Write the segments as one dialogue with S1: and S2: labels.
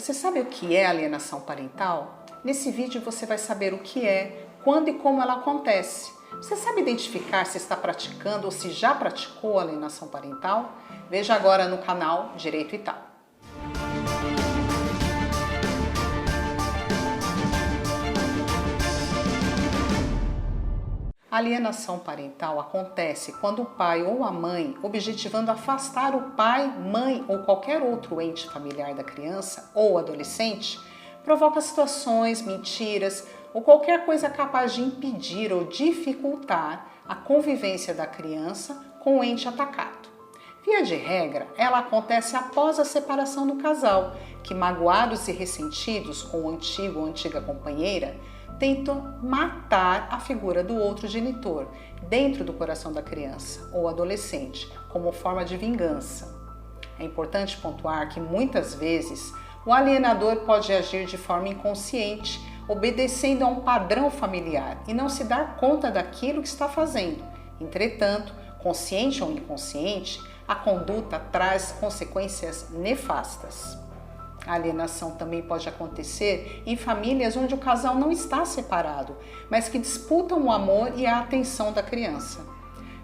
S1: Você sabe o que é alienação parental? Nesse vídeo você vai saber o que é, quando e como ela acontece. Você sabe identificar se está praticando ou se já praticou alienação parental? Veja agora no canal Direito e Tal. A alienação parental acontece quando o pai ou a mãe, objetivando afastar o pai, mãe ou qualquer outro ente familiar da criança ou adolescente, provoca situações, mentiras ou qualquer coisa capaz de impedir ou dificultar a convivência da criança com o ente atacado. Via de regra, ela acontece após a separação do casal, que, magoados e ressentidos com o antigo ou antiga companheira, tentam matar a figura do outro genitor dentro do coração da criança ou adolescente, como forma de vingança. É importante pontuar que muitas vezes o alienador pode agir de forma inconsciente, obedecendo a um padrão familiar e não se dar conta daquilo que está fazendo. Entretanto, consciente ou inconsciente, a conduta traz consequências nefastas. A alienação também pode acontecer em famílias onde o casal não está separado, mas que disputam o amor e a atenção da criança.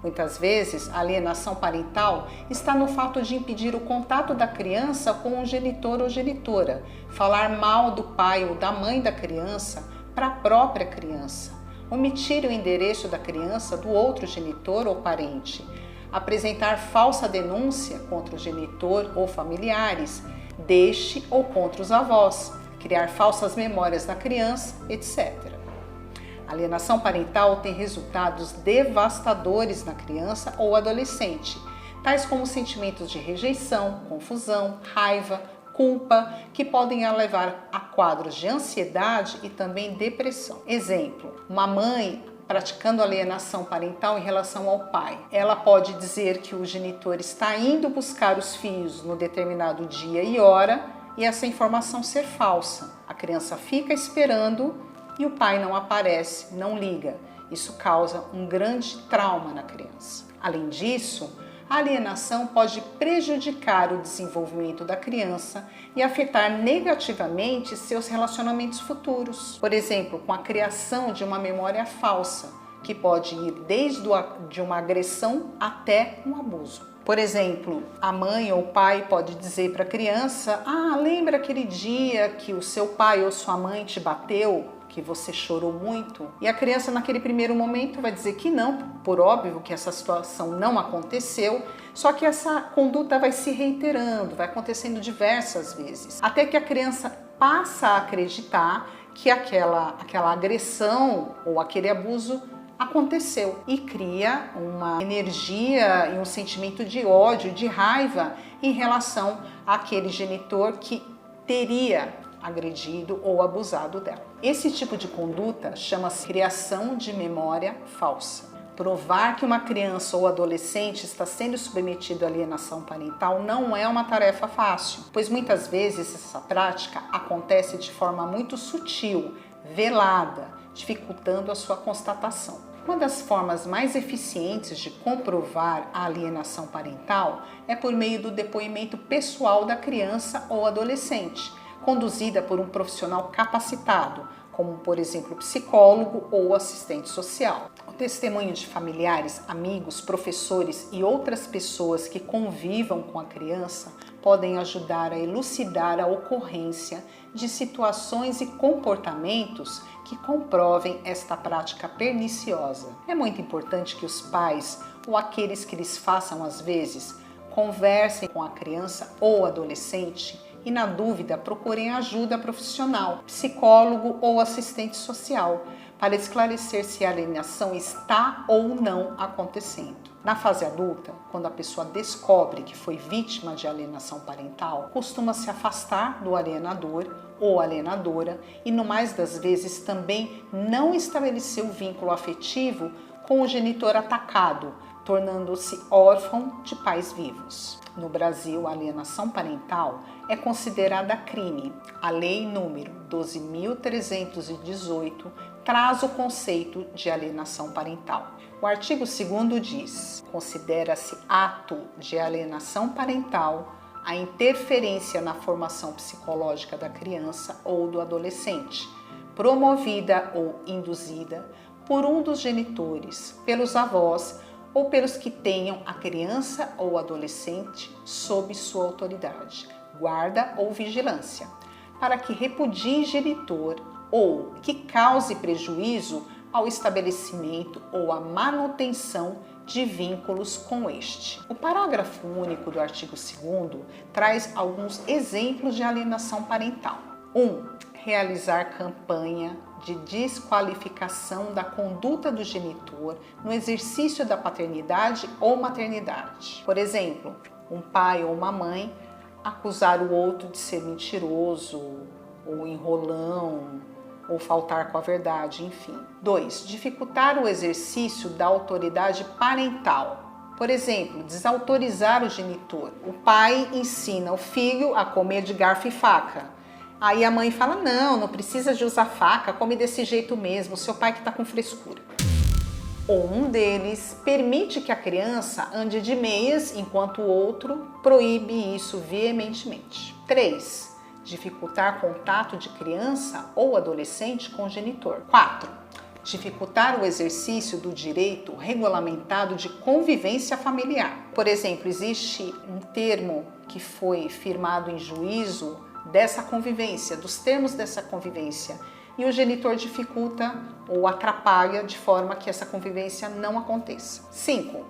S1: Muitas vezes, a alienação parental está no fato de impedir o contato da criança com o genitor ou genitora, falar mal do pai ou da mãe da criança para a própria criança, omitir o endereço da criança do outro genitor ou parente, apresentar falsa denúncia contra o genitor ou familiares, deste ou contra os avós, criar falsas memórias na criança, etc. A alienação parental tem resultados devastadores na criança ou adolescente, tais como sentimentos de rejeição, confusão, raiva, culpa, que podem a levar a quadros de ansiedade e também depressão. Exemplo, uma mãe praticando alienação parental em relação ao pai. Ela pode dizer que o genitor está indo buscar os filhos no determinado dia e hora e essa informação ser falsa. A criança fica esperando e o pai não aparece, não liga. Isso causa um grande trauma na criança. Além disso, a alienação pode prejudicar o desenvolvimento da criança e afetar negativamente seus relacionamentos futuros. Por exemplo, com a criação de uma memória falsa, que pode ir desde uma agressão até um abuso. Por exemplo, a mãe ou o pai pode dizer para a criança: lembra aquele dia que o seu pai ou sua mãe te bateu? Que você chorou muito? E a criança naquele primeiro momento vai dizer que não, por óbvio que essa situação não aconteceu, só que essa conduta vai se reiterando, vai acontecendo diversas vezes, até que a criança passa a acreditar que aquela agressão ou aquele abuso aconteceu e cria uma energia e um sentimento de ódio, de raiva em relação àquele genitor que teria agredido ou abusado dela. Esse tipo de conduta chama-se criação de memória falsa. Provar que uma criança ou adolescente está sendo submetido à alienação parental não é uma tarefa fácil, pois muitas vezes essa prática acontece de forma muito sutil, velada, dificultando a sua constatação. Uma das formas mais eficientes de comprovar a alienação parental é por meio do depoimento pessoal da criança ou adolescente, conduzida por um profissional capacitado, como, por exemplo, psicólogo ou assistente social. O testemunho de familiares, amigos, professores e outras pessoas que convivam com a criança podem ajudar a elucidar a ocorrência de situações e comportamentos que comprovem esta prática perniciosa. É muito importante que os pais ou aqueles que lhes façam às vezes conversem com a criança ou adolescente e, na dúvida, procurem ajuda profissional, psicólogo ou assistente social, para esclarecer se a alienação está ou não acontecendo. Na fase adulta, quando a pessoa descobre que foi vítima de alienação parental, costuma se afastar do alienador ou alienadora e, no mais das vezes, também não estabelecer o vínculo afetivo com o genitor atacado, tornando-se órfão de pais vivos. No Brasil, a alienação parental é considerada crime. A Lei número 12.318 traz o conceito de alienação parental. O artigo 2º diz: considera-se ato de alienação parental a interferência na formação psicológica da criança ou do adolescente, promovida ou induzida por um dos genitores, pelos avós ou pelos que tenham a criança ou adolescente sob sua autoridade, guarda ou vigilância, para que repudie genitor ou que cause prejuízo ao estabelecimento ou à manutenção de vínculos com este. O parágrafo único do artigo 2º traz alguns exemplos de alienação parental. 1. Realizar campanha de desqualificação da conduta do genitor no exercício da paternidade ou maternidade. Por exemplo, um pai ou uma mãe acusar o outro de ser mentiroso ou enrolão, ou faltar com a verdade, enfim. 2. Dificultar o exercício da autoridade parental. Por exemplo, desautorizar o genitor. O pai ensina o filho a comer de garfo e faca. Aí a mãe fala, não precisa de usar faca, come desse jeito mesmo, seu pai que está com frescura. Ou um deles permite que a criança ande de meias, enquanto o outro proíbe isso veementemente. 3. Dificultar contato de criança ou adolescente com o genitor. 4. Dificultar o exercício do direito regulamentado de convivência familiar. Por exemplo, existe um termo que foi firmado em juízo dessa convivência, dos termos dessa convivência, e o genitor dificulta ou atrapalha de forma que essa convivência não aconteça. 5.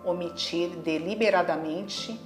S1: Omitir deliberadamente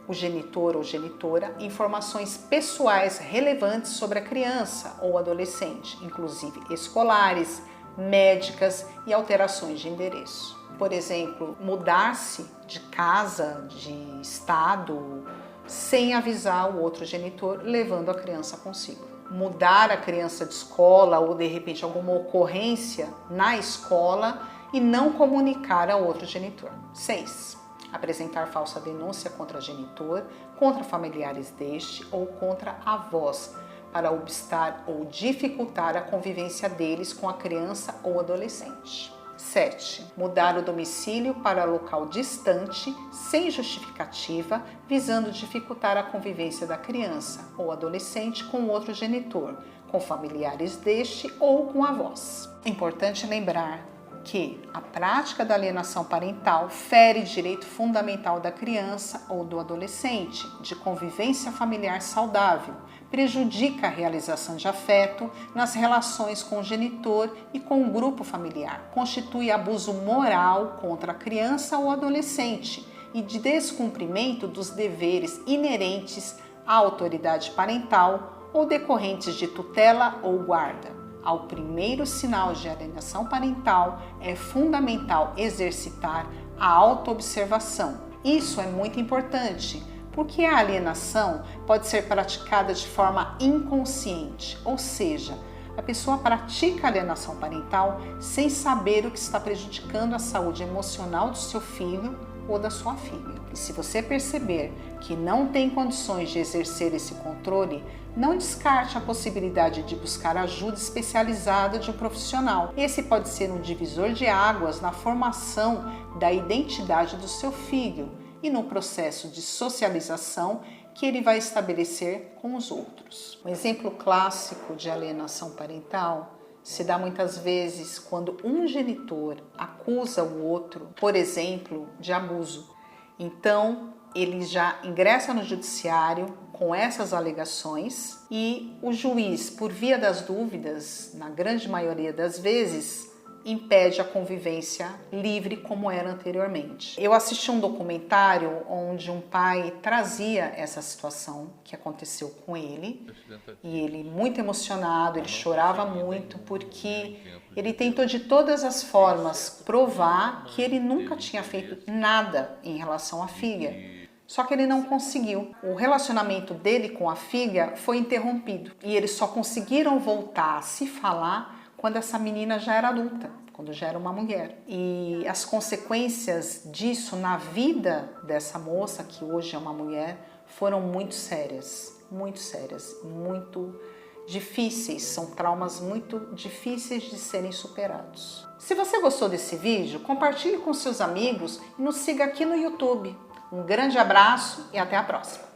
S1: o genitor ou genitora informações pessoais relevantes sobre a criança ou adolescente, inclusive escolares, médicas e alterações de endereço. Por exemplo, mudar-se de casa, de estado, sem avisar o outro genitor, levando a criança consigo. Mudar a criança de escola ou, de repente, alguma ocorrência na escola e não comunicar ao outro genitor. 6. Apresentar falsa denúncia contra genitor, contra familiares deste ou contra avós, para obstar ou dificultar a convivência deles com a criança ou adolescente. 7. Mudar o domicílio para local distante, sem justificativa, visando dificultar a convivência da criança ou adolescente com outro genitor, com familiares deste ou com avós. É importante lembrar que a prática da alienação parental fere direito fundamental da criança ou do adolescente de convivência familiar saudável, prejudica a realização de afeto nas relações com o genitor e com o grupo familiar, constitui abuso moral contra a criança ou adolescente e de descumprimento dos deveres inerentes à autoridade parental ou decorrentes de tutela ou guarda. Ao primeiro sinal de alienação parental, é fundamental exercitar a autoobservação. Isso é muito importante, porque a alienação pode ser praticada de forma inconsciente, ou seja, a pessoa pratica a alienação parental sem saber o que está prejudicando a saúde emocional do seu filho ou da sua filha. E se você perceber que não tem condições de exercer esse controle, não descarte a possibilidade de buscar ajuda especializada de um profissional. Esse pode ser um divisor de águas na formação da identidade do seu filho e no processo de socialização que ele vai estabelecer com os outros. Um exemplo clássico de alienação parental se dá muitas vezes quando um genitor acusa o outro, por exemplo, de abuso. Então, ele já ingressa no judiciário com essas alegações e o juiz, por via das dúvidas, na grande maioria das vezes, impede a convivência livre como era anteriormente. Eu assisti um documentário onde um pai trazia essa situação que aconteceu com ele e ele muito emocionado, ele chorava muito porque ele tentou de todas as formas provar que ele nunca tinha feito nada em relação à filha. Só que ele não conseguiu. O relacionamento dele com a filha foi interrompido e eles só conseguiram voltar a se falar quando essa menina já era adulta, quando já era uma mulher. E as consequências disso na vida dessa moça, que hoje é uma mulher, foram muito sérias, muito difíceis. São traumas muito difíceis de serem superados. Se você gostou desse vídeo, compartilhe com seus amigos e nos siga aqui no YouTube. Um grande abraço e até a próxima!